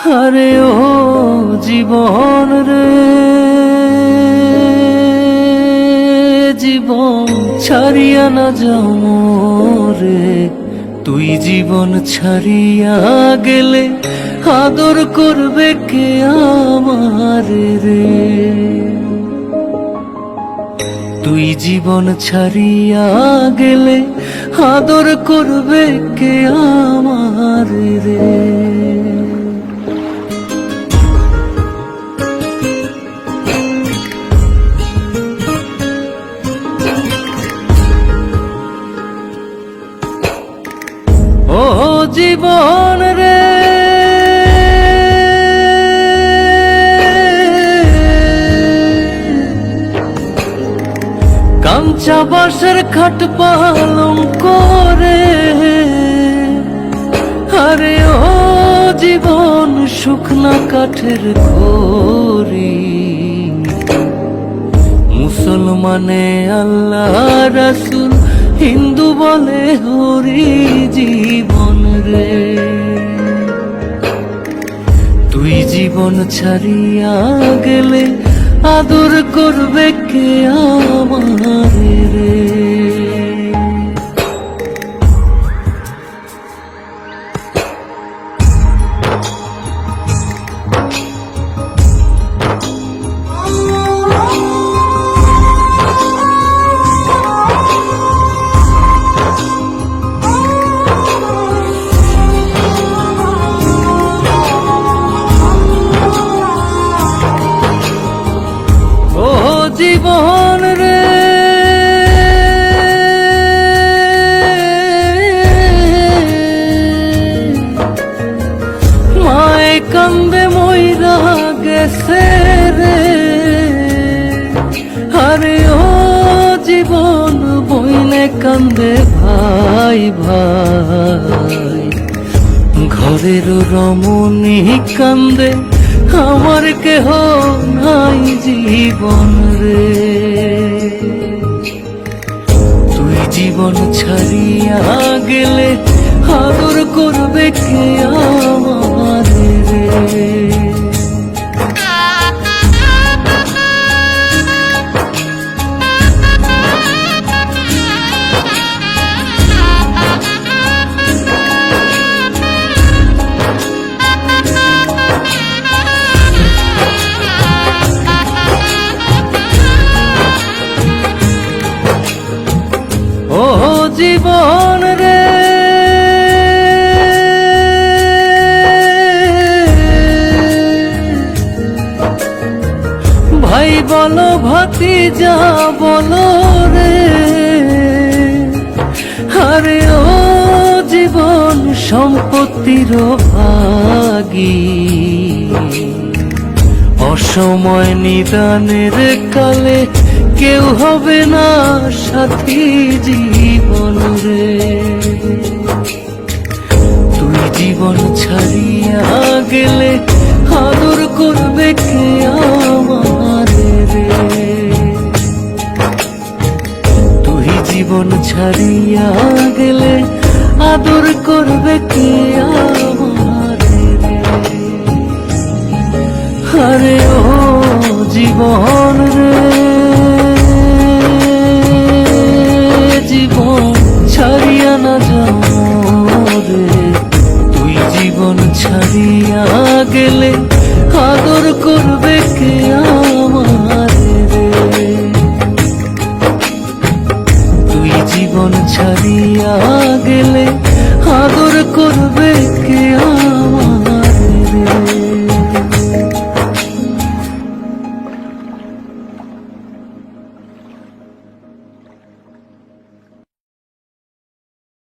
আরে ও জীবন রে, জীবন ছাড়িয়া না যাও মোরে। তুই জীবন ছাড়িয়া গেলে আদর করবে কে আমারে রে। তুই জীবন ছাড়িয়া গেলে আদর করবে কে আমারে রে। ও জীবন রে, কাঞ্চা বাঁশের খাট পালং করে। আরে ও জীবন শুকনা কাঠের খড়ি। মুসলমানে আল্লাহ রাসূল, হিন্দু বলে হরি জীবন রে। তুই জীবন ছাড়িয়া গেলে আদর করবে কে আমারে রে। জীবন রে, মায়ে কান্দে মইরা গেছে রে। আরে ও জীবন বইনে কান্দে ভাই ভাই। ঘরের রমণী কান্দে আমার কেহ নাই জীবন রে। তুই জীবন ছাড়িয়া গেলে আদর করবে কে আমারে রে। ও জীবন রে, ভাই বলো ভাতিজা বলো রে। আরে ও জীবন সম্পত্তির ভাগী। অসময় নিদানের কালে কেউ হবে না সাথী জীবন রে। তুই জীবন ছাড়িয়া গেলে আদর করবে কে আমারে রে। তুই জীবন ছাড়িয়া গেলে আদর করবে কে আমারে রে। আরে ও জীবন রে, জীবন ছাড়িয়া না যাও রে। তুই জীবন ছাড়িয়া গেলে আদর করবে কে আমারে রে। তুই জীবন ছাড়িয়া গেলে আদর করবে